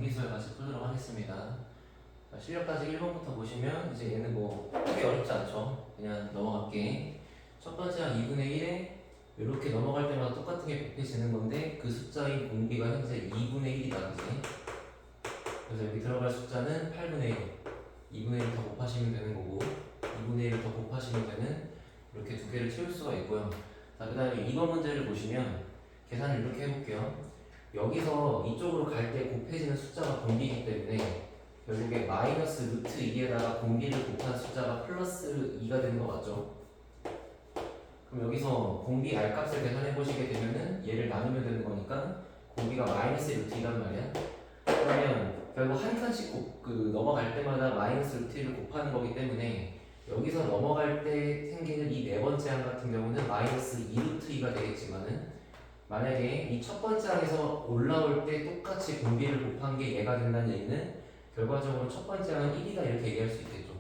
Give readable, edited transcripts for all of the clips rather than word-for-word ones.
등비수열 같이 풀도록 하겠습니다. 자, 실력까지 1번부터 보시면 이제 얘는 뭐 크게 어렵지 않죠. 그냥 넘어갈게. 첫 번째가 2분의 1에 이렇게 넘어갈 때마다 똑같은 게 곱해지는 건데 그 숫자인 공비가 현재 2분의 1이다. 그지? 그래서 여기 들어갈 숫자는 8분의 1. 2분의 1을 더 곱하시면 되는 거고 2분의 1을 더 곱하시면 되는 이렇게 두 개를 채울 수가 있고요. 자, 그 다음에 2번 문제를 보시면 계산을 이렇게 해볼게요. 여기서 이쪽으로 갈 때 곱해지는 숫자가 공비이기 때문에 결국에 마이너스 루트 2에다가 공비를 곱한 숫자가 플러스 2가 되는 거 맞죠? 그럼 여기서 공비 R값을 계산해 보시게 되면은 얘를 나누면 되는 거니까 공비가 마이너스 루트 2란 말이야. 그러면 결국 한 칸씩 넘어갈 때마다 마이너스 루트 1을 곱하는 거기 때문에 여기서 넘어갈 때 생기는 이 네 번째 항 같은 경우는 마이너스 2 루트 2가 되겠지만은 만약에 이 첫 번째 항에서 올라올 때 똑같이 공비를 곱한 게 얘가 된다는 얘기는 결과적으로 첫 번째 항은 1이다 이렇게 얘기할 수 있겠죠.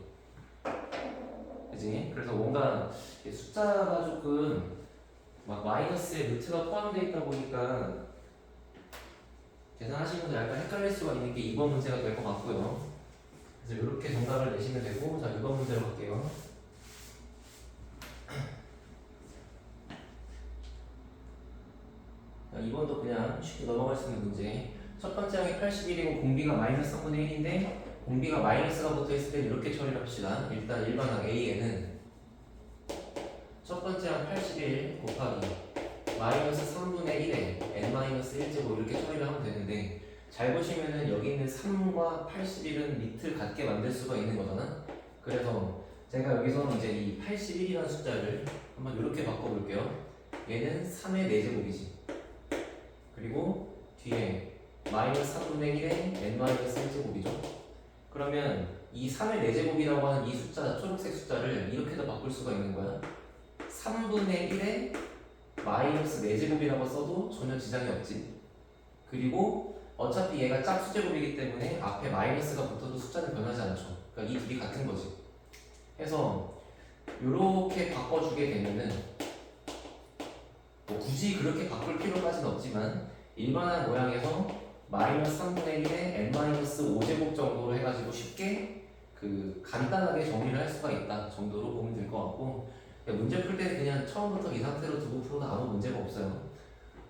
그지? 그래서 뭔가 숫자가 조금 막 마이너스에 루트가 포함되어 있다 보니까 계산하시면서 약간 헷갈릴 수가 있는 게 2번 문제가 될 것 같고요. 그래서 이렇게 정답을 내시면 되고, 자 2번 문제로 갈게요. 자, 2번도 그냥 쉽게 넘어갈 수 있는 문제. 첫 번째 항이 81이고 공비가 마이너스 3분의 1인데 공비가 마이너스가 붙어있을 때는 이렇게 처리를 합시다. 일단 일반항 A에는 첫 번째 항 81 곱하기 마이너스 3분의 1에 n-1제곱 이렇게 처리를 하면 되는데 잘 보시면은 여기 있는 3과 81은 밑을 같게 만들 수가 있는 거잖아. 그래서 제가 여기서 이제 이 81이라는 숫자를 한번 이렇게 바꿔볼게요. 얘는 3의 4제곱이지. 그리고 뒤에 마이너스 3분의 1에 n-1제곱이죠. 그러면 이 3의 4제곱이라고 하는 이 숫자, 초록색 숫자를 이렇게도 바꿀 수가 있는 거야. 3분의 1에 마이너스 4제곱이라고 써도 전혀 지장이 없지. 그리고 어차피 얘가 짝수제곱이기 때문에 앞에 마이너스가 붙어도 숫자는 변하지 않죠. 그러니까 이 둘이 같은 거지. 해서 이렇게 바꿔주게 되면은 뭐 굳이 그렇게 바꿀 필요까지는 없지만 일반한 모양에서 마이너스 3분의 1에 n-5제곱 정도로 해가지고 쉽게 간단하게 정리를 할 수가 있다 정도로 보면 될 것 같고 문제 풀 때는 그냥 처음부터 이 상태로 두고 풀어도 아무 문제가 없어요.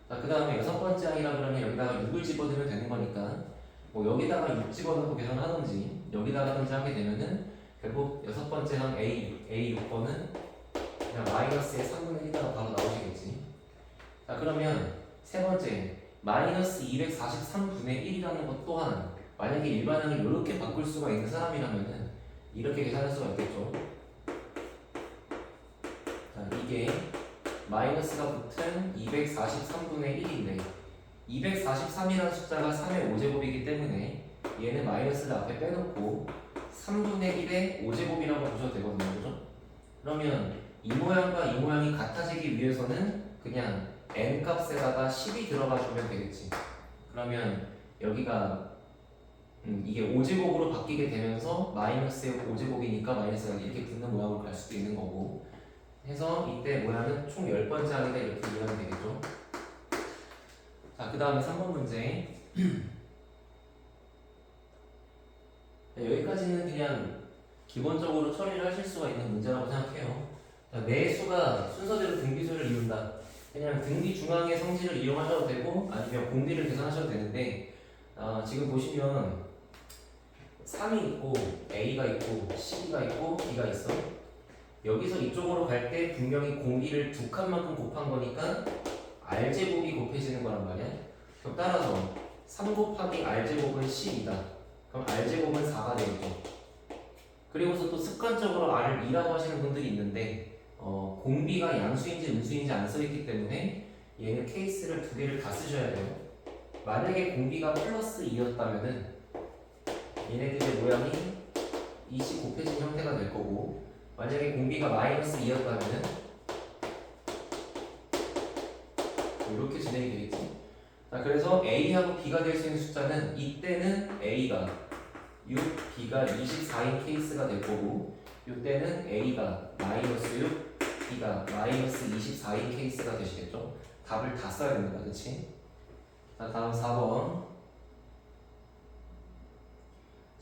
자, 그 다음에 여섯 번째 항이라 그러면 여기다가 6을 집어넣으면 되는 거니까 뭐 여기다가 6 집어넣고 계산하든지 여기다가든지 하게 되면은 결국 여섯 번째 항 A 6번은 그냥 마이너스의 3분의 1이다가 바로 나오시겠지. 자, 그러면 세 번째 마이너스 243분의 1이라는 것 또한 만약에 일반항을 이렇게 바꿀 수가 있는 사람이라면은 이렇게 계산할 수가 있겠죠. 자, 이게 마이너스가 붙은 243분의 1인데 243이라는 숫자가 3의 5제곱이기 때문에 얘는 마이너스를 앞에 빼놓고 3분의 1의 5제곱이라고 보셔도 되거든요. 그죠? 그러면 이 모양과 이 모양이 같아지기 위해서는 그냥 n값에다가 10이 들어가 주면 되겠지. 그러면 여기가 이게 5제곱으로 바뀌게 되면서 마이너스의 5제곱이니까 마이너스가 이렇게 붙는 모양으로 갈 수도 있는 거고 해서 이때 모양은 총 10번째 항이다 이렇게 이해하면 되겠죠. 자, 그 다음에 3번 문제. 여기까지는 그냥 기본적으로 처리를 하실 수가 있는 문제라고 생각해요. 자, 매 수가 순서대로 등비수를 이룬다. 그냥 등비 중앙의 성질을 이용하셔도 되고 아니면 공비를 계산하셔도 되는데 지금 보시면 3이 있고 A가 있고 C가 있고 B가 있어. 여기서 이쪽으로 갈 때 분명히 공비를 두 칸만큼 곱한 거니까 R제곱이 곱해지는 거란 말이야. 그럼 따라서 3 곱하기 R제곱은 10이다. 그럼 R제곱은 4가 되겠죠. 그리고서 또 습관적으로 R을 2라고 하시는 분들이 있는데 공비가 양수인지 음수인지 안 써있기 때문에 얘는 케이스를 두 개를 다 쓰셔야 돼요. 만약에 공비가 플러스 2였다면은 얘네들의 모양이 2씩 곱해진 형태가 될 거고 만약에 공비가 마이너스 2였다면은 이렇게 진행이 되겠지. 자, 그래서 A하고 B가 될 수 있는 숫자는 이때는 A가 6, B가 24인 케이스가 될 거고 이때는 A가 마이너스 6, B가 마이너스 24인 케이스가 되시겠죠. 답을 다 써야 됩니다. 그치? 자, 다음 4번.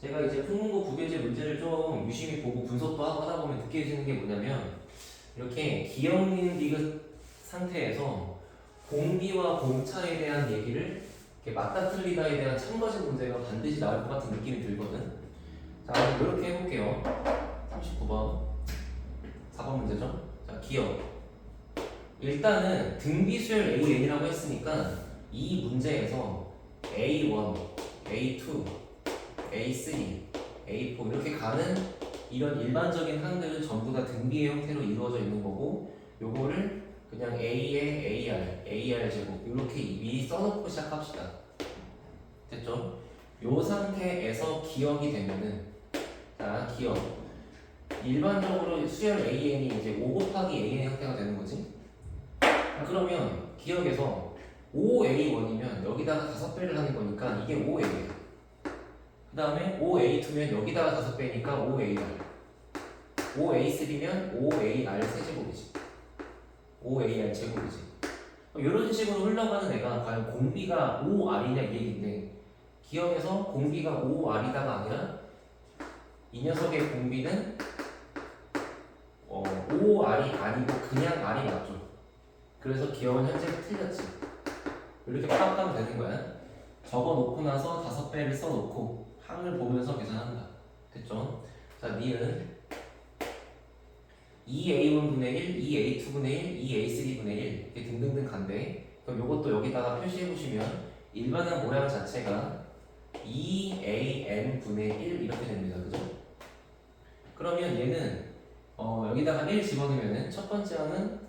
제가 이제 풍문고 부교재 문제를 좀 유심히 보고 분석도 하고 하다 보면 느껴지는 게 뭐냐면 이렇게 기억니은 디귿 상태에서 공비와 공차에 대한 얘기를 이렇게 맞다 틀리다에 대한 참거짓 문제가 반드시 나올 것 같은 느낌이 들거든. 자, 이렇게 해볼게요. 39번 4번 문제죠. 자, 기억. 일단은 등비수열 AN이라고 했으니까 이 문제에서 A1, A2, A3, A4 이렇게 가는 이런 일반적인 항들은 전부 다 등비의 형태로 이루어져 있는 거고 요거를 그냥 A에 AR 제곱 이렇게 미리 써놓고 시작합시다. 됐죠? 요 상태에서 기억이 되면은 자 기억 일반적으로 수열 AN이 이제 5 곱하기 AN 형태가 되는 거지. 그러면 기억에서 5A1이면 여기다가 5배를 하는 거니까 이게 5A야. 그 다음에 5A2면 여기다가 5배니까 5AR 5A3면 5AR 세제곱이지 5AR 제곱이지. 이런 식으로 흘러가는 애가 과연 공비가 5R이냐 이 얘기인데 기억에서 공비가 5R이다가 아니라 이 녀석의 공비는 5R이 아니고 그냥 R이 맞죠. 그래서 기억은 현재 틀렸지. 이렇게 파악하면 되는 거야. 적어놓고 나서 5배를 써놓고 항을 보면서 계산한다. 됐죠? 자, 니은 2A1분의 1, 2A2분의 1, 2A3분의 1 이렇게 등등등 간대. 그럼 이것도 여기다가 표시해보시면 일반한 모양 자체가 2AN분의 1 이렇게 됩니다. 그죠? 그러면 얘는 여기다가 1 집어넣으면 첫 번째 항은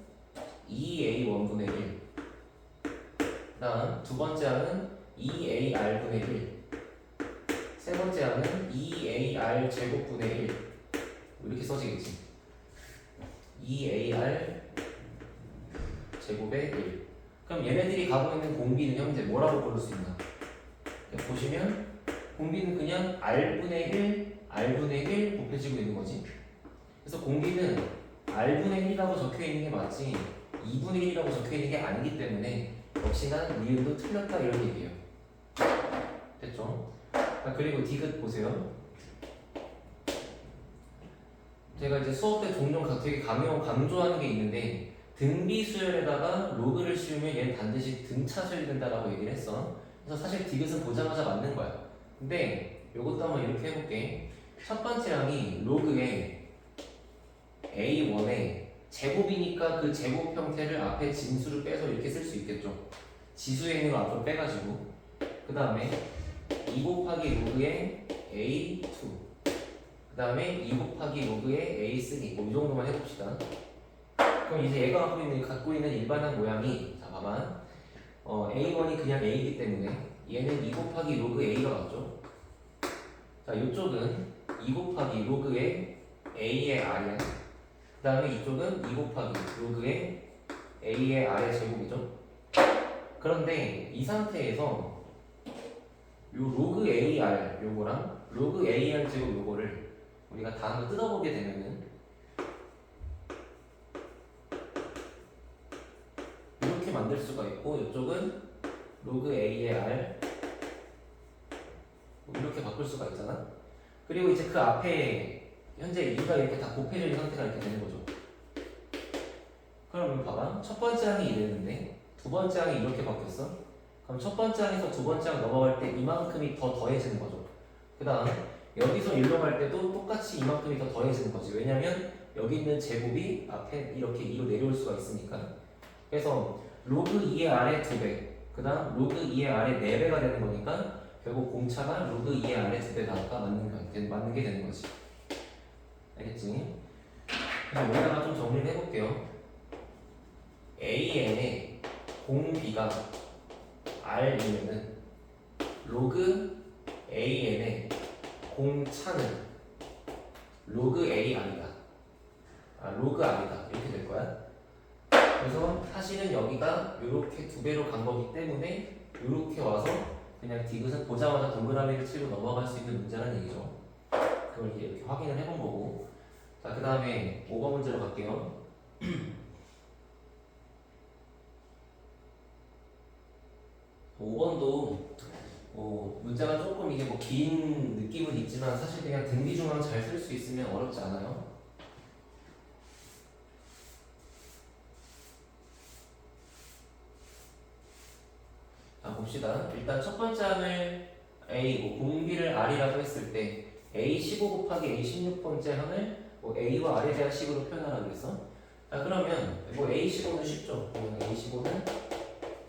2A1분의 1 그 다음 두 번째 항은 2AR분의 1 세 번째 항은 2AR 제곱분의 1 이렇게 써지겠지. 2AR 제곱의 1 그럼 얘네들이 가고 있는 공비는 현재 뭐라고 부를 수 있나? 보시면 공비는 그냥 R분의 1, R분의 1 곱해지고 있는 거지. 그래서 공비는 R분의 1이라고 적혀 있는 게 맞지 2분의 1이라고 적혀 있는 게 아니기 때문에 역시나 니은도 틀렸다 이런 얘기예요. 됐죠? 그리고 디귿 보세요. 제가 이제 수업 때 종종 되게 강조하는 게 있는데 등비수열에다가 로그를 씌우면 얘는 반드시 등차수열이 된다라고 얘기를 했어. 그래서 사실 디귿은 보자마자 맞는 거야. 근데 이것도 한번 이렇게 해볼게. 첫 번째 항이 로그의 A1에 제곱이니까 그 제곱 형태를 앞에 진수를 빼서 이렇게 쓸 수 있겠죠. 지수행으로 앞으로 빼가지고 그 다음에 2 곱하기 로그의 A2 그 다음에 2 곱하기 로그의 A3 뭐 이 정도만 해봅시다. 그럼 이제 얘가 갖고 있는 일반한 모양이 자 봐봐 A1이 그냥 A이기 때문에 얘는 2 곱하기 로그 A가 맞죠? 자 이쪽은 2 곱하기 로그의 A의 R이야. 그 다음에 이쪽은 2 곱하기 로그의 A의 R의 제곱이죠. 그런데 이 상태에서 요 로그 AR 요거랑 로그 AR 제곱 요거를 우리가 다 한번 뜯어보게 되면은 이렇게 만들 수가 있고 이쪽은 로그 AR 이렇게 바꿀 수가 있잖아. 그리고 이제 그 앞에 현재 2가 이렇게 다 곱해져 있는 상태가 이렇게 되는 거죠. 그럼 봐봐. 첫 번째 항이 이랬는데 두 번째 항이 이렇게 바뀌었어. 그럼 첫 번째 항에서 두 번째 항 넘어갈 때 이만큼이 더 더해지는 거죠. 그 다음 여기서 일로 갈 때도 똑같이 이만큼이 더 더해지는 거지. 왜냐면 여기 있는 제곱이 앞에 이렇게 2로 내려올 수가 있으니까. 그래서 로그 2의 아래 2배 그 다음 로그 2의 아래 4배가 되는 거니까 결국 공차가 로그 2의 아래 2배가 맞는 게 되는 거지. 알겠지? 그럼 여기다가 좀 정리를 해볼게요. AN의 공비가 R이면은 로그 AN의 공차는 로그 AR이다. 로그 R이다. 이렇게 될 거야. 그래서 사실은 여기가 이렇게 2배로 간 거기 때문에 이렇게 와서 그냥 디귿은 보자마자 동그라미를 치고 넘어갈 수 있는 문제라는 얘기죠. 그걸 이렇게 확인을 해본 거고. 자, 그 다음에 5번 문제로 갈게요. 5번도 문제가 조금 이게 뭐 긴 느낌은 있지만 사실 그냥 등비중앙 잘 쓸 수 있으면 어렵지 않아요. 자, 봅시다. 일단 첫 번째 항을 A, 공비를 R이라고 했을 때 A 15 곱하기 A 16번째 항을 A와 R에 대한 식으로 표현하라고 그랬어. 자, 그러면 A 15는 쉽죠. A 15는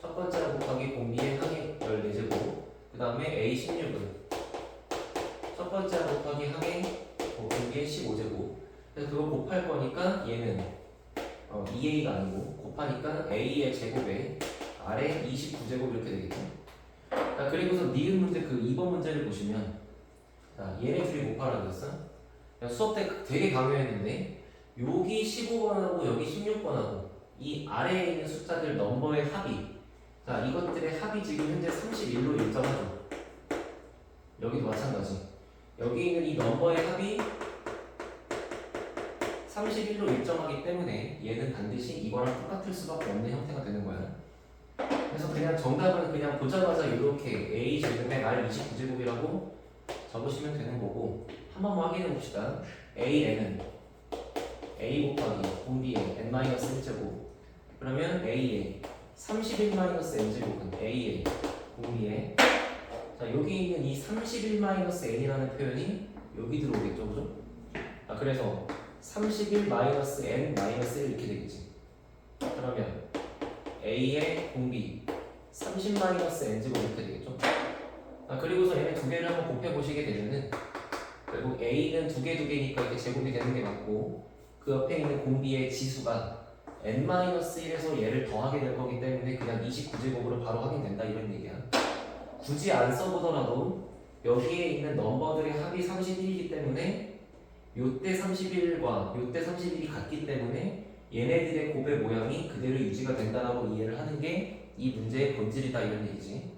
첫 번째 항 곱하기 공비의 항의 14제곱, 그 다음에 A 16은 첫 번째 항 곱하기 항의 공비의 15제곱. 그래서 그거 곱할 거니까 얘는 2A가 아니고 곱하니까 A의 제곱에 R에 29제곱 이렇게 되겠죠. 자, 그리고서 니은 문제 그 2번 문제를 보시면, 자, 얘네 둘이 곱하라고 그랬어. 수업 때 되게 강요했는데 여기 15번하고 여기 16번하고 이 아래에 있는 숫자들 넘버의 합이, 자, 이것들의 합이 지금 현재 31로 일정하죠. 여기도 마찬가지. 여기 있는 이 넘버의 합이 31로 일정하기 때문에 얘는 반드시 이거랑 똑같을 수밖에 없는 형태가 되는 거야. 그래서 그냥 정답은 그냥 보자마자 이렇게 A 제곱에 R 29제곱이라고 적으시면 되는 거고, 한번 확인해 봅시다. AN은 A 곱하기 공비의 N-1제곱, 그러면 A의 31-N제곱은 A의 공비의, 자, 여기 있는 이 31-N이라는 표현이 여기 들어오겠죠, 그죠? 그래서 31-N-1 이렇게 되겠지. 그러면 A의 공비 30-N제곱 이렇게 되겠죠. 그리고서 얘네 두 개를 한번 곱해 보시게 되면은 결국 A는 두 개니까 이렇게 제곱이 되는 게 맞고, 그 옆에 있는 공비의 지수가 N-1에서 얘를 더하게 될 거기 때문에 그냥 29제곱으로 바로 확인된다, 이런 얘기야. 굳이 안 써보더라도 여기에 있는 넘버들의 합이 31이기 때문에 요때 31과 요때 31이 같기 때문에 얘네들의 곱의 모양이 그대로 유지가 된다라고 이해를 하는 게 이 문제의 본질이다, 이런 얘기지.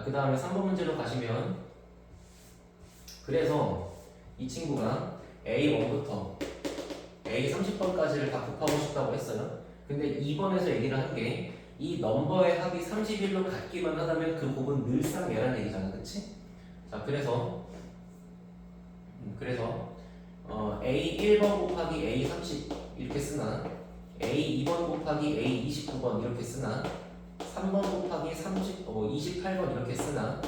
그 다음에 3번 문제로 가시면, 그래서 이 친구가 A1부터 A30번까지를 다 곱하고 싶다고 했어요. 근데 2번에서 얘기를 한 게 이 넘버의 합이 31로 같기만 하다면 그 곱은 늘상 얘라는 얘기잖아, 그치? 자, 그래서 A1번 곱하기 A30 이렇게 쓰나, A2번 곱하기 A29번 이렇게 쓰나, 3번 곱하기 28번 이렇게 쓰나,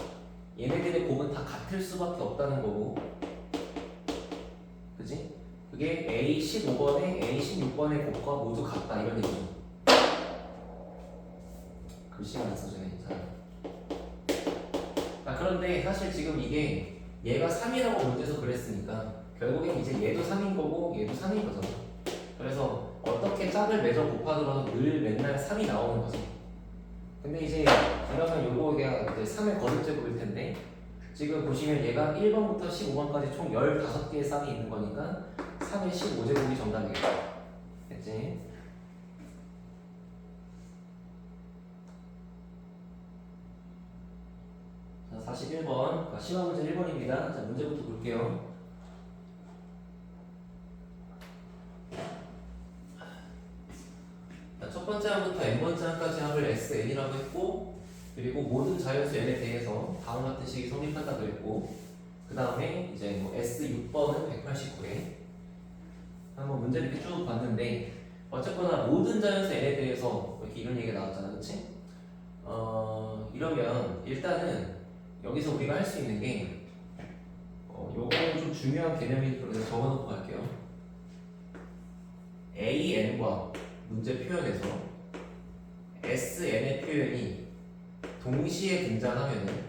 얘네들의 곱은 다 같을 수밖에 없다는 거고, 그지? 그게 A15번에 A16번의 곱과 모두 같다, 이런 얘기죠. 글씨가 안 써지네. 자, 그런데 사실 지금 이게 얘가 3이라고 문제에서 그랬으니까 결국엔 이제 얘도 3인 거고 얘도 3인 거잖아. 그래서 어떻게 짝을 매겨 곱하더라도 늘 맨날 3이 나오는 거지. 근데 이제 그러면 요거가 이제 3의 거듭제곱일 텐데, 지금 보시면 얘가 1번부터 15번까지 총 15개의 쌍이 있는 거니까 3의 15제곱이 정답이겠다. 됐지? 자, 41번. 시험 문제 1번입니다. 자, 문제부터 볼게요. 첫 번째 항부터 n번째 항까지 합을 SN이라고 했고, 그리고 모든 자연수 n에 대해서 다음과 같은 식이 성립한다 그랬고, 그 다음에 이제 S6번은 189회. 한번 문제를 이렇게 쭉 봤는데, 어쨌거나 모든 자연수 n에 대해서 이렇게 이런 얘기가 나왔잖아, 그치? 이러면 일단은 여기서 우리가 할 수 있는 게, 요거는 좀 중요한 개념이니까 그래서 적어놓고 갈게요. AN과 문제 표현에서 SN의 표현이 동시에 등장하면은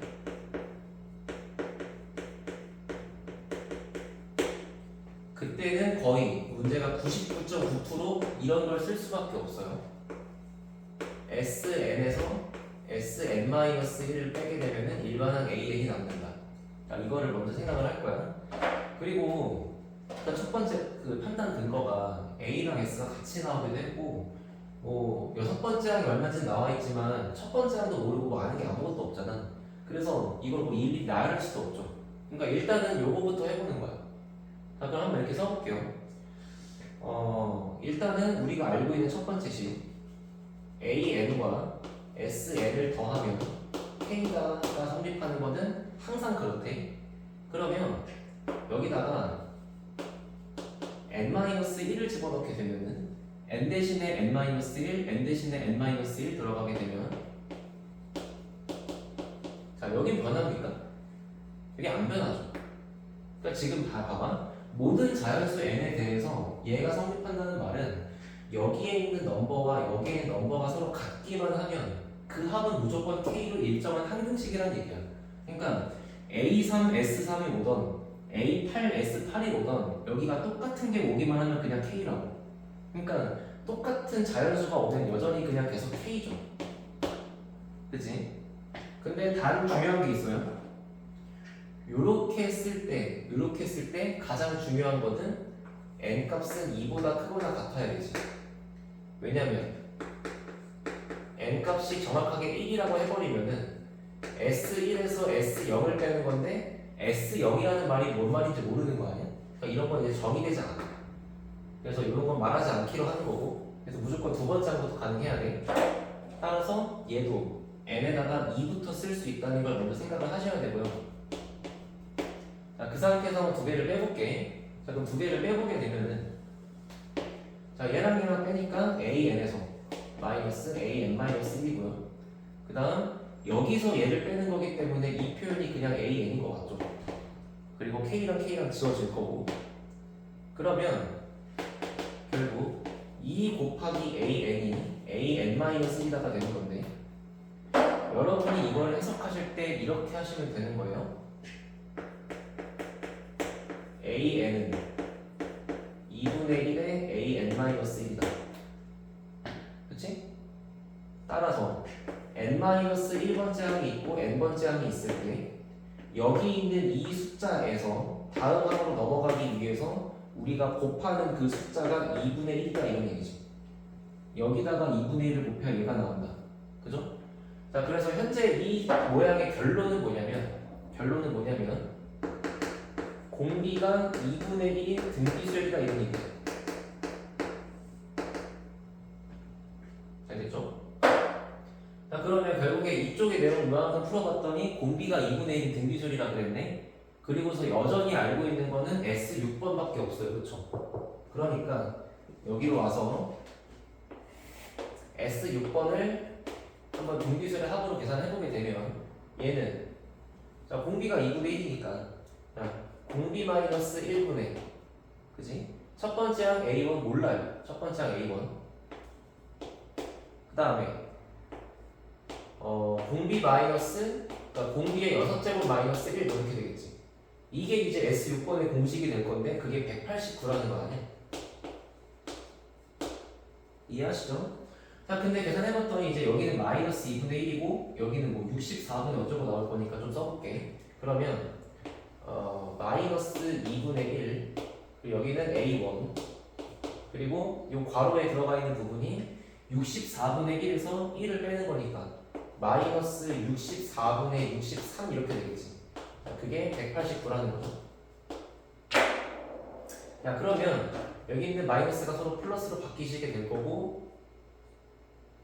그때는 거의 문제가 99.9% 이런 걸 쓸 수밖에 없어요. SN에서 SN-1을 빼게 되면은 일반항 AN이 남는다. 이거를 먼저 생각을 할 거야. 그리고 일단 첫 번째 그 판단 근거가 A랑 S가 같이 나오기도 했고, 여섯 번째 항이 얼마인지 나와 있지만 첫 번째 항도 모르고 아는 게 아무것도 없잖아. 그래서 이걸 일일이 나열할 수도 없죠. 그러니까 일단은 요거부터 해보는 거야. 자, 그럼 한번 이렇게 써볼게요. 일단은 우리가 알고 있는 첫 번째 식 AN과 SN을 더하면 K가 성립하는 거는 항상 그렇대. 그러면 여기다가 n-1을 집어넣게 되면은 n 대신에 n-1, n 대신에 n-1 들어가게 되면 자 여긴 변합니까? 여기 안 변하죠. 그러니까 지금 다 봐봐. 모든 자연수 n에 대해서 얘가 성립한다는 말은 여기에 있는 넘버와 여기에 있는 넘버가 서로 같기만 하면 그 합은 무조건 K로 일정한 항등식이란 얘기야. 그러니까 A3, S3이 오던 A8, S8이 오던 여기가 똑같은 게 오기만 하면 그냥 K라고. 그러니까 똑같은 자연수가 오면 여전히 그냥 계속 K죠. 그치? 근데 단 중요한 게 있어요. 요렇게 했을 때 가장 중요한 거는 n 값은 2보다 크거나 같아야 되지. 왜냐면 n 값이 정확하게 1이라고 해버리면은 S1에서 S0을 빼는 건데 S0이라는 말이 뭔 말인지 모르는 거 아니야? 그러니까 이런 건 이제 정의되지 않아. 그래서 이런 건 말하지 않기로 하는 거고, 그래서 무조건 두 번째 항부터 가능해야 돼. 따라서 얘도 n에다가 2부터 쓸 수 있다는 걸 먼저 생각을 하셔야 되고요. 자, 그 상태에서 두 개를 빼볼게. 자, 그럼 두 개를 빼보게 되면은 자, 얘랑 빼니까 AN에서 마이너스 AN-1이고요. 그 다음 여기서 얘를 빼는 거기 때문에 이 표현이 그냥 AN인 것 같죠. 그리고 K랑 지워질 거고. 그러면 결국 2 곱하기 AN이 AN-1이다가 되는 건데 여러분이 이걸 해석하실 때 이렇게 하시면 되는 거예요. AN은 2분의 1의 AN-1이다. 그치? 따라서 n-1번째 항이 있고 n번째 항이 있을 때 여기 있는 이 숫자에서 다음 항으로 넘어가기 위해서 우리가 곱하는 그 숫자가 2분의 1이다 이런 얘기지. 여기다가 2분의 1을 곱해야 얘가 나온다. 그죠? 자, 그래서 현재 이 모양의 결론은 뭐냐면 공비가 2분의 1인 등비수열이다 이런 얘기야. 알겠죠? 자, 그러면 결국에 이쪽의 내용 요만큼 풀어봤더니 공비가 2분의 1인 등비수열이라 그랬네. 그리고서 여전히 알고 있는 거는 S6번밖에 없어요. 그쵸? 그러니까 여기로 와서 S6번을 한번 등비수열의 합으로 계산해보게 되면 얘는 자 공비가 2분의 1이니까 공비 마이너스 1분의 그지? 첫 번째 항 A1 몰라요. 첫 번째 항 A1 그 다음에 공비 마이너스 그러니까 공비의 6제곱 마이너스 1 이렇게 되겠지. 이게 이제 S6번의 공식이 될 건데 그게 189라는 거 아니야? 이해하시죠? 자, 근데 계산해봤더니 이제 여기는 마이너스 2분의 1이고 여기는 뭐 64분의 어쩌고 나올 거니까 좀 써볼게. 그러면 마이너스 2분의 1 그리고 여기는 A1 그리고 이 괄호에 들어가 있는 부분이 64분의 1에서 1을 빼는 거니까 마이너스 64분의 63 이렇게 되겠지. 자, 그게 189라는 거죠. 야, 그러면 여기 있는 마이너스가 서로 플러스로 바뀌시게 될 거고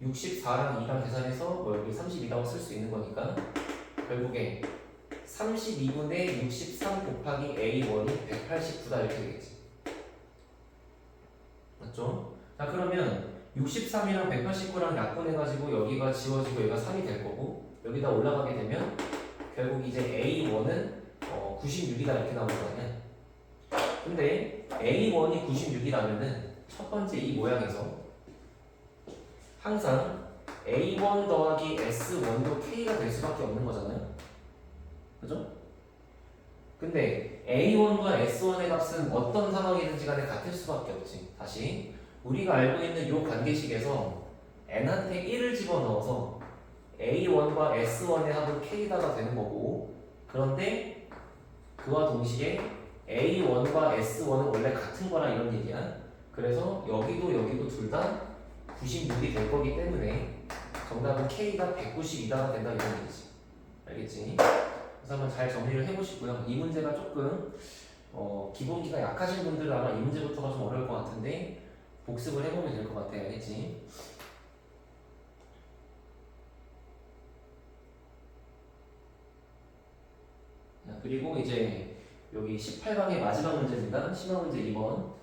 64랑 2랑 계산해서 뭐 여기 32라고 쓸 수 있는 거니까 결국에 32분의 63 곱하기 A1이 189다 이렇게 되겠지. 맞죠? 자, 그러면 63이랑 189랑 약분해가지고 여기가 지워지고 여기가 3이 될 거고 여기다 올라가게 되면 결국 이제 A1은 96이다 이렇게 나올 거 아니야. 근데 A1이 96이라면은 첫 번째 이 모양에서 항상 A1 더하기 S1도 K가 될 수밖에 없는 거잖아요. 그죠? 근데 A1과 S1의 값은 어떤 상황이든지 간에 같을 수밖에 없지. 다시 우리가 알고 있는 이 관계식에서 n한테 1을 집어넣어서 A1과 S1의 합은 K다가 되는 거고 그런데 그와 동시에 A1과 S1은 원래 같은 거라 이런 얘기야. 그래서 여기도 둘 다 96이 될 거기 때문에 정답은 K가 192가 된다 이런 얘기지. 알겠지? 그래서 한번 잘 정리를 해보시고요. 이 문제가 조금 기본기가 약하신 분들은 아마 이 문제부터가 좀 어려울 것 같은데 복습을 해보면 될 것 같아요. 알겠지? 그리고 이제 여기 18강의 마지막 문제입니다. 심화 문제 2번.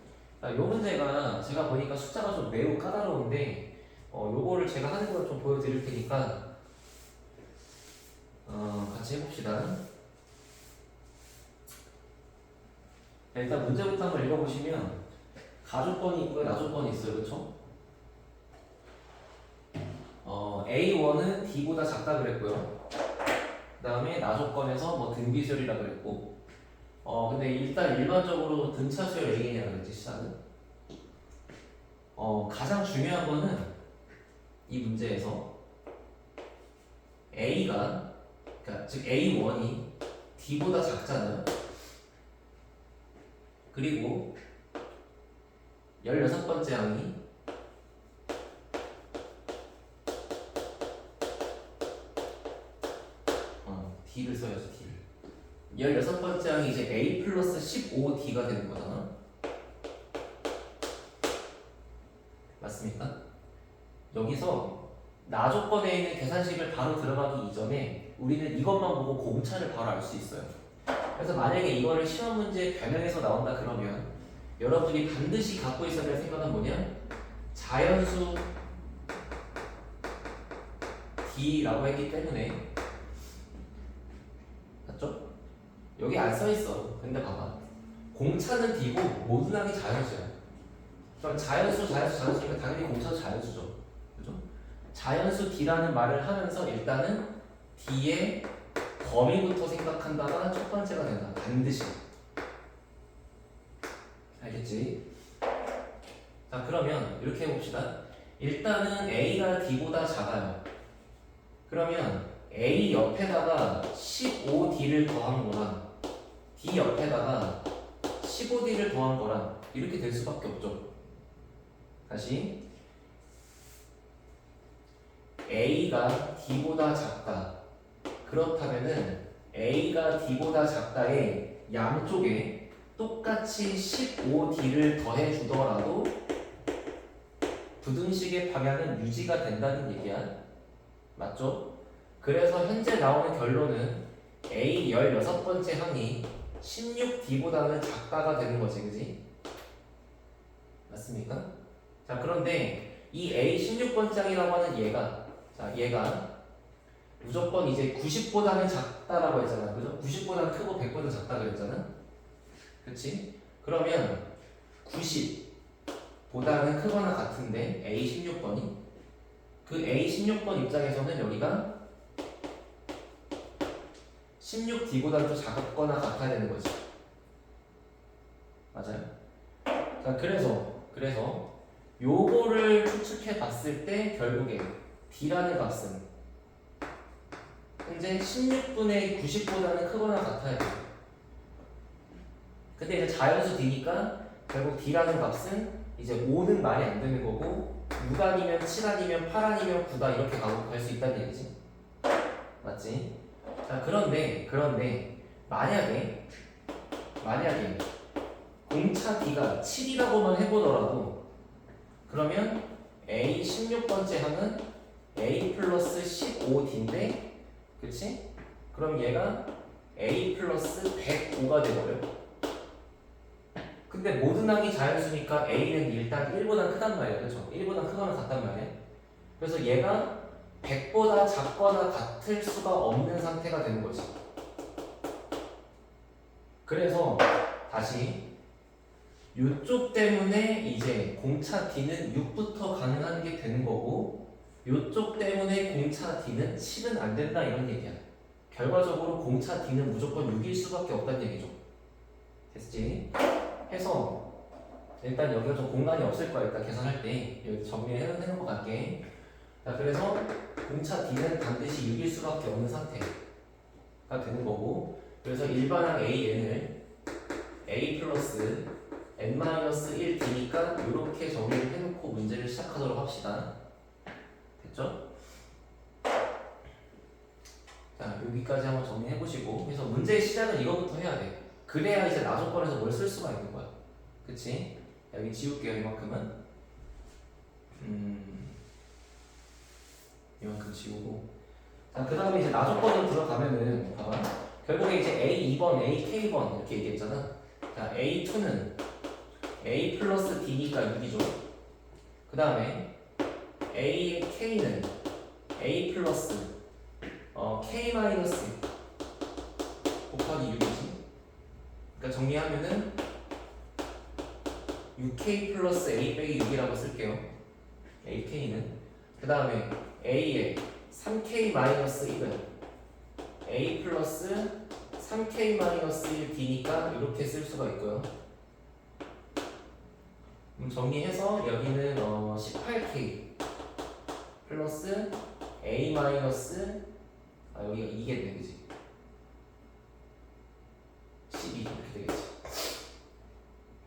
이 문제가 제가 보니까 숫자가 좀 매우 까다로운데 요거를 제가 하는 걸 좀 보여드릴 테니까 같이 해봅시다. 일단 문제부터 한번 읽어보시면 가조건이 있고요, 나조건이 있어요, 그렇죠? A1은 D보다 작다 그랬고요. 그 다음에 나조건에서 뭐 등비수열이라 그랬고, 근데 일단 일반적으로 등차수열 A냐 그랬지, 시작은. 가장 중요한 거는 이 문제에서 A가, 그러니까 즉 A1이 D보다 작잖아요. 그리고 16번째 항이 D를 써야지, D를. 16번째 항이 이제 A 플러스 15D가 되는 거잖아. 맞습니까? 여기서 나조건에 있는 계산식을 바로 들어가기 이전에 우리는 이것만 보고 공차를 바로 알 수 있어요. 그래서 만약에 이거를 시험 문제 변형해서 나온다 그러면 여러분이 반드시 갖고 있어야 될 생각은 뭐냐? 자연수 D라고 했기 때문에, 맞죠? 여기 안 써있어. 근데 봐봐, 공차는 D고 모든 항이 자연수야. 그럼 자연수니까 당연히 공차도 자연수죠. 그죠? 자연수 D라는 말을 하면서 일단은 D의 범위부터 생각한다가 첫 번째가 된다. 반드시. 알겠지? 자, 그러면 이렇게 해봅시다. 일단은 A가 D보다 작아요. 그러면 A 옆에다가 15D를 더한 거랑 D 옆에다가 15D를 더한 거랑 이렇게 될 수밖에 없죠. 다시 A가 D보다 작다. 그렇다면은 A가 D보다 작다의 양쪽에 똑같이 15D를 더해 주더라도 부등식의 방향은 유지가 된다는 얘기야. 맞죠? 그래서 현재 나오는 결론은 A 16번째 항이 16D보다는 작다가 되는 거지, 그지? 맞습니까? 자, 그런데 이 A 16번째 항이라고 하는 얘가 무조건 이제 90보다는 작다라고 했잖아, 그죠? 90보다는 크고 100보다 작다 그랬잖아. 그렇지? 그러면 90보다는 크거나 같은데 A 16번이 그 A 16번 입장에서는 여기가 16D보다 더 작거나 같아야 되는 거지. 맞아요? 자, 그래서 요거를 추측해 봤을 때 결국에 D라는 값은 현재 16분의 90보다는 크거나 같아야 돼요. 근데 이제 자연수 D니까 결국 D라는 값은 이제 5는 말이 안 되는 거고 6 아니면 7 아니면 8 아니면 9다 이렇게 갈 수 있다는 얘기지. 맞지? 자, 그런데 만약에 공차 D가 7이라고만 해보더라도 그러면 A 16번째 항은 A 플러스 15D인데, 그치? 그럼 얘가 A 플러스 105가 돼버려. 근데 모든 항이 자연수니까 A는 일단 1보다 크단 말이야. 그쵸? 1보다 크거나 같단 말이야. 그래서 얘가 100보다 작거나 같을 수가 없는 상태가 되는 거지. 그래서 다시 요쪽 때문에 이제 공차 D는 6부터 가능한 게 되는 거고 요쪽 때문에 공차 D는 7은 안 된다 이런 얘기야. 결과적으로 공차 D는 무조건 6일 수밖에 없다는 얘기죠. 됐지? 해서 일단 여기가 좀 공간이 없을 거야. 일단 계산할 때 여기 정리해 놓고 갈게. 자, 그래서 공차 D는 반드시 6일 수밖에 없는 상태가 되는 거고, 그래서 일반항 AN을 A 플러스 n-1D니까 이렇게 정리를 해놓고 문제를 시작하도록 합시다. 됐죠? 자, 여기까지 한번 정리해보시고, 그래서 문제의 시작은 이거부터 해야 돼. 그래야 이제 나조건에서 뭘 쓸 수가 있는 거야. 그치? 여기 지울게요, 이만큼은. 이만큼 지우고. 자, 그 다음에 이제 나조건으로 들어가면은, 봐봐. 결국에 이제 A2번, AK번 이렇게 얘기했잖아. 자, A2는 A 플러스 B니까 6이죠. 그 다음에 AK는 A 플러스 K 마이너스 곱하기 6이지. 그러니까 정리하면은 6K 플러스 A 빼기 6이라고 쓸게요. AK는. 그 다음에 A에 3K 마이너스 1은 A 플러스 3K 마이너스 1 B니까 이렇게 쓸 수가 있고요. 정리해서 여기는 18K 플러스 A 마이너스 여기가 2겠네, 그지? 12 이렇게 되겠지.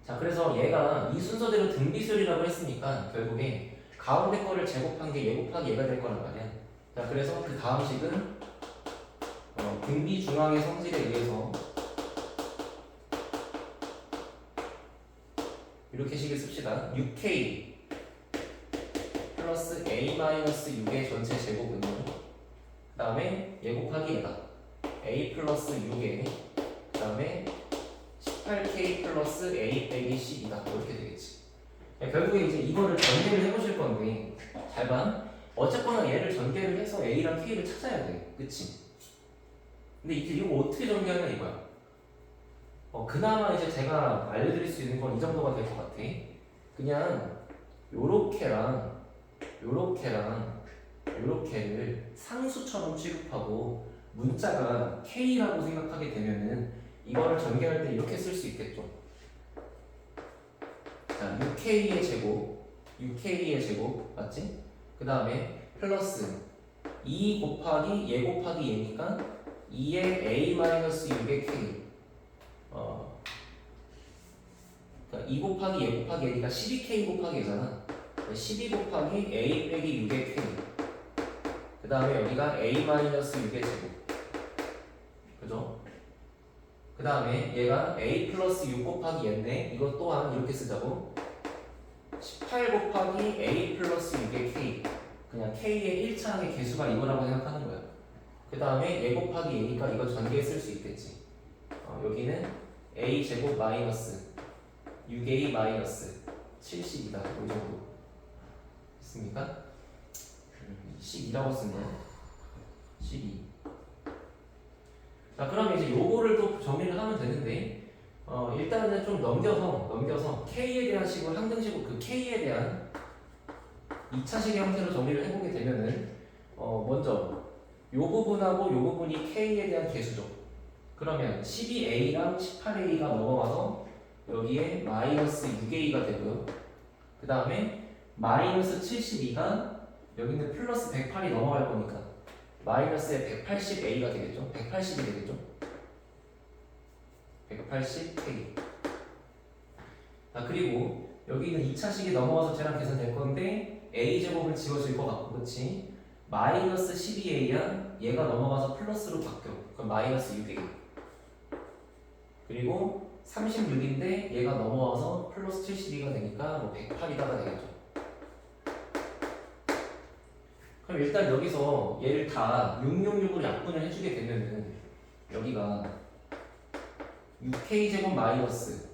자, 그래서 얘가 이 순서대로 등비수열이라고 했으니까 결국에 가운데 거를 제곱한 게 얘 곱하기 얘가 될 거란 말이야. 자, 그래서 그 다음 식은 등비 중앙의 성질에 의해서 이렇게 식을 씁시다. 6K 플러스 A-6의 전체 제곱은요. 그 다음에 얘 곱하기 얘다. A 플러스 6에 그 다음에 18K 플러스 A 빼기 10이다. 이렇게 되겠지. 결국에 이제 이거를 전개를 해보실 건데 잘 봐. 어쨌거나 얘를 전개를 해서 A랑 K를 찾아야 돼. 그치? 근데 이제 이거 어떻게 전개하냐 이거야. 그나마 이제 제가 알려드릴 수 있는 건 이 정도가 될 것 같아. 그냥 요렇게랑 요렇게랑 요렇게를 상수처럼 취급하고 문자가 K라고 생각하게 되면은 이거를 전개할 때 이렇게 쓸 수 있겠죠. 자, 6K의 제곱, 6K의 제곱 맞지? 그 다음에 플러스 2 곱하기 얘 곱하기 얘니까 2의 A-6의 K 그러니까 2 곱하기 얘 곱하기 얘니까 12K 곱하기 얘잖아. 12 곱하기 A 빼기 6의 K 그 다음에 여기가 A-6의 제곱 그죠? 그 다음에 얘가 A 플러스 6 곱하기 얘인데 이것 또한 이렇게 쓰자고 18 곱하기 A 플러스 6의 K 그냥 K의 1차항의 개수가 이거라고 생각하는 거야. 그 다음에 얘 곱하기 얘니까 이거 전개해 쓸 수 있겠지. 여기는 A 제곱 마이너스 6A 마이너스 70이다. 이 정도 됐습니까? 12라고 쓰면 12. 자, 그럼 이제 요거를 또 정리를 하면 되는데 일단은 좀 넘겨서 K에 대한 식을 항등식으로 그 K에 대한 2차식의 형태로 정리를 해보게 되면은 먼저 요 부분하고 요 부분이 K에 대한 개수죠. 그러면 12A랑 18A가 넘어가서 여기에 마이너스 6A가 되고요. 그 다음에 마이너스 72가 여기는 플러스 108이 넘어갈 거니까 마이너스에 180A가 되겠죠. 180이 되겠죠. 180K. 자, 그리고 여기는 2차식이 넘어가서 쟤랑 계산될 건데 A제곱을 지워줄 것 같고 그치? 마이너스 12A야 얘가 넘어가서 플러스로 바뀌어. 그럼 마이너스 6A. 그리고 36인데 얘가 넘어와서 플러스 72가 되니까 뭐 108이다가 되겠죠. 그럼 일단 여기서 얘를 다 666으로 약분을 해주게 되면은 여기가 6K제곱 마이너스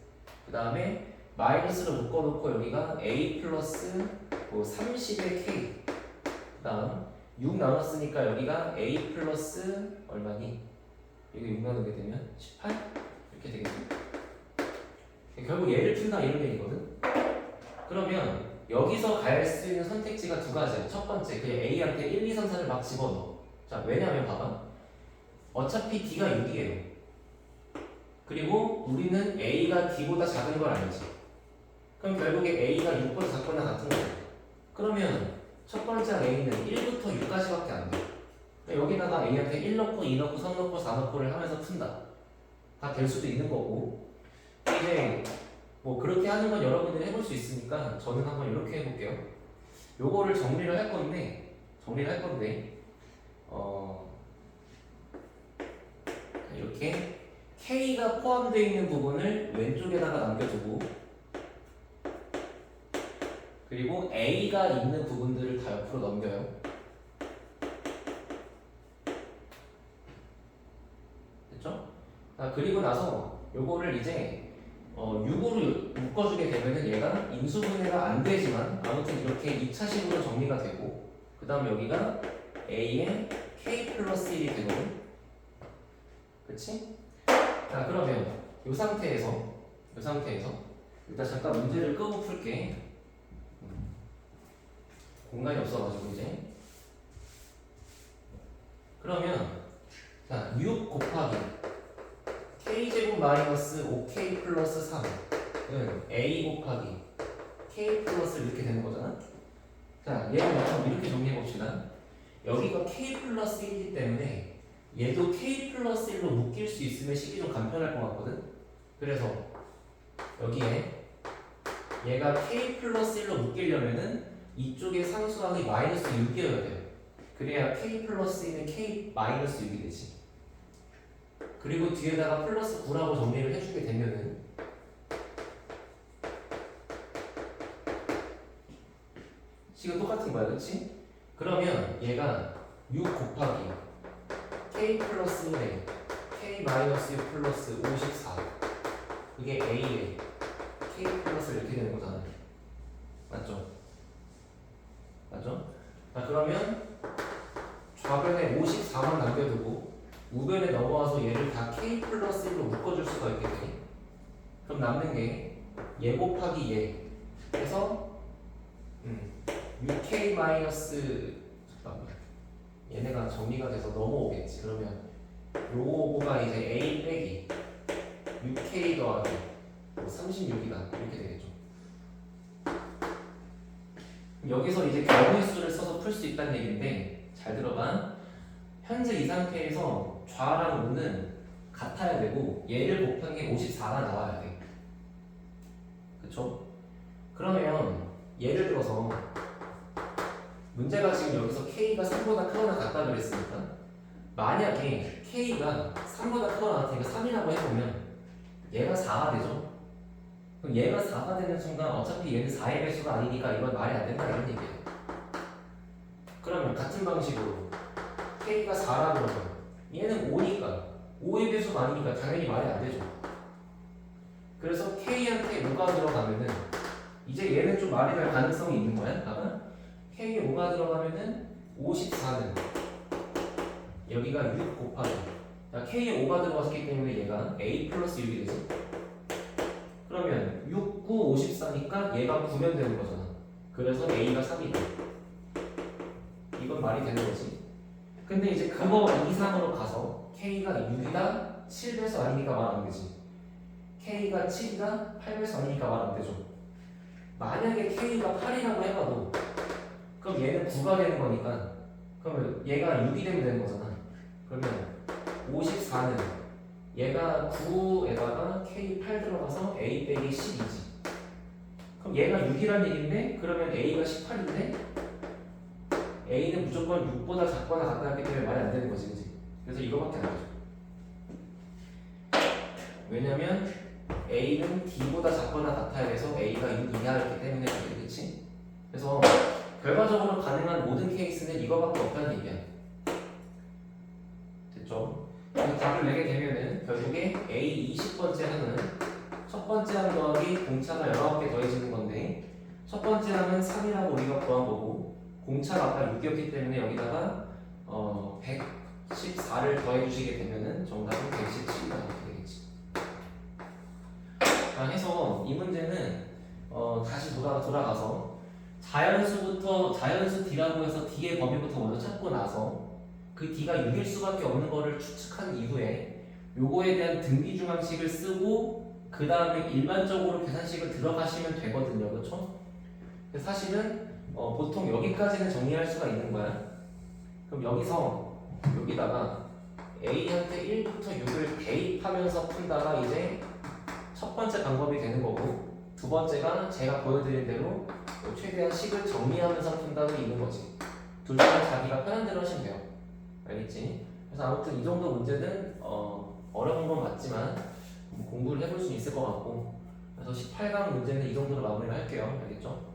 그 다음에 마이너스를 묶어놓고 여기가 A 플러스 30의 K 그 다음 6 나눴으니까 여기가 A 플러스 얼마니? 여기 6 나누게 되면 18? 이렇게 되겠죠. 결국 얘를 푼다 이런 얘기거든. 그러면 여기서 갈 수 있는 선택지가 두 가지야. 첫 번째 그냥 A한테 1, 2, 3, 4를 막 집어넣어. 자, 왜냐면 봐봐 어차피 D가 6이에요. 그리고 우리는 A가 D보다 작은 걸 알지. 그럼 결국에 A가 6보다 작거나 같은 거야. 그러면 첫 번째 A는 1부터 6까지밖에 안 돼. 여기다가 A한테 1 넣고 2 넣고 3 넣고 4 넣고를 하면서 푼다. 다 될 수도 있는 거고. 이제 뭐 그렇게 하는 건 여러분들이 해볼 수 있으니까 저는 한번 이렇게 해볼게요. 요거를 정리를 할 건데 이렇게 K가 포함되어 있는 부분을 왼쪽에다가 남겨두고 그리고 A가 있는 부분들을 다 옆으로 넘겨요. 됐죠? 자, 그리고 나서 요거를 이제 6으로 묶어주게 되면은 얘가 인수분해가 안 되지만 아무튼 이렇게 2차식으로 정리가 되고 그 다음 여기가 a의 k 플러스 1이 되거든. 그치? 자, 그러면 이 상태에서 일단 잠깐 문제를 끄고 풀게. 공간이 없어가지고 이제. 그러면 자, 6 곱하기 k제곱 마이너스 5k 플러스 3은 a 곱하기 k 플러스 이렇게 되는 거잖아. 자, 얘를 약간 이렇게 정리해 봅시다. 여기가 k 플러스 1이기 때문에 얘도 k 플러스 1로 묶일 수 있으면 식이 좀 간편할 것 같거든. 그래서 여기에 얘가 k 플러스 1로 묶이려면은 이쪽에 상수항이 마이너스 6이어야 돼요. 그래야 k 플러스 1은 k 마이너스 6이 되지. 그리고 뒤에다가 플러스 9라고 정리를 해주게 되면은 식은 똑같은 거야, 그치? 그러면 얘가 6 곱하기 k 플러스 1에 k 마이너스 6 플러스 54 그게 a에 k 플러스 이렇게 되는 거잖아. 맞죠? 맞죠? 자, 그러면 좌변에 54만 남겨두고 우변에 넘어와서 얘를 다 k 플러스 1로 묶어줄 수가 있겠지. 그럼 남는 게 얘 곱하기 얘 해서 6k 마이너스 잠깐만 얘네가 정리가 돼서 넘어오겠지. 그러면 요거가 이제 a 빼기 6k 더하기 36이다 이렇게 되겠죠. 여기서 이제 경우의 수를 써서 풀 수 있다는 얘기인데 잘 들어봐. 현재 이 상태에서 좌랑 우는 같아야 되고 얘를 곱한 게 54가 나와야 돼. 그쵸? 그러면 예를 들어서 문제가 지금 여기서 k가 3보다 크거나 같다 그랬으니까 만약에 k가 3보다 크거나 같으니까 3이라고 해보면 얘가 4가 되죠? 그럼 얘가 4가 되는 순간 어차피 얘는 4의 배수가 아니니까 이건 말이 안 된다 이런 얘기예요. 그러면 같은 방식으로 k가 4라 그러면 얘는 5니까 5의 배수가 아니니까 당연히 말이 안 되죠. 그래서 k한테 5가 들어가면은 이제 얘는 좀 말이 될 가능성이 있는 거야. 봐봐. k에 5가 들어가면은 54는 여기가 6 곱하기 k에 5가 들어갔기 때문에 얘가 a 플러스 6이 되지. 그러면 6, 9, 54니까 얘가 9면 되는 거잖아. 그래서 a가 3이다. 이건 말이 되는 거지. 근데 이제 그거 이상으로 가서 k가 6이다 7배수 아니니까 말 안 되지. k가 7이다 8배수 아니니까 말 안 되죠. 만약에 k가 8이라고 해봐도 그럼 얘는 9가 되는 거니까 그러면 얘가 6이 되면 되는 거잖아. 그러면 54는 얘가 9에다가 k8 들어가서 a 빼기 10이지. 그럼 얘가 6이란 얘기인데 그러면 a가 18인데 a는 무조건 6보다 작거나 같다기 때문에 말이 안 되는 거지, 그치? 그래서 이거밖에 안 되죠. 왜냐면 a는 d보다 작거나 같아야 돼서 a가 6 이하였기 때문에 그래, 그치? 그래서 결과적으로 가능한 모든 케이스는 이거밖에 없다는 얘기야. 됐죠? 답을 내게 되면은 결국에 a 20번째 항은 첫 번째 항 더하기 공차가 19개 더해지는 건데 첫 번째 항은 3이라고 우리가 구한 거고 공차가 아까 6이었기 때문에 여기다가 114를 더해 주시게 되면은 정답은 117이다 이렇게 되겠지. 자, 해서 이 문제는 다시 돌아가서 자연수 D라고 해서 D의 범위부터 먼저 찾고 나서 그 D가 6일 수밖에 없는 거를 추측한 이후에 요거에 대한 등비중항식을 쓰고 그 다음에 일반적으로 계산식을 들어가시면 되거든요. 그렇죠? 사실은 보통 여기까지는 정리할 수가 있는 거야. 그럼 여기다가 A한테 1부터 6을 대입하면서 푼다가 이제 첫 번째 방법이 되는 거고 두 번째가 제가 보여드린 대로 최대한 식을 정리하면서 푼다도 있는 거지. 둘 다 자기가 편한 대로 하시면 돼요. 알겠지? 그래서 아무튼 이 정도 문제는 어려운 건 맞지만 공부를 해볼 수 있을 것 같고 그래서 18강 문제는 이 정도로 마무리를 할게요. 알겠죠?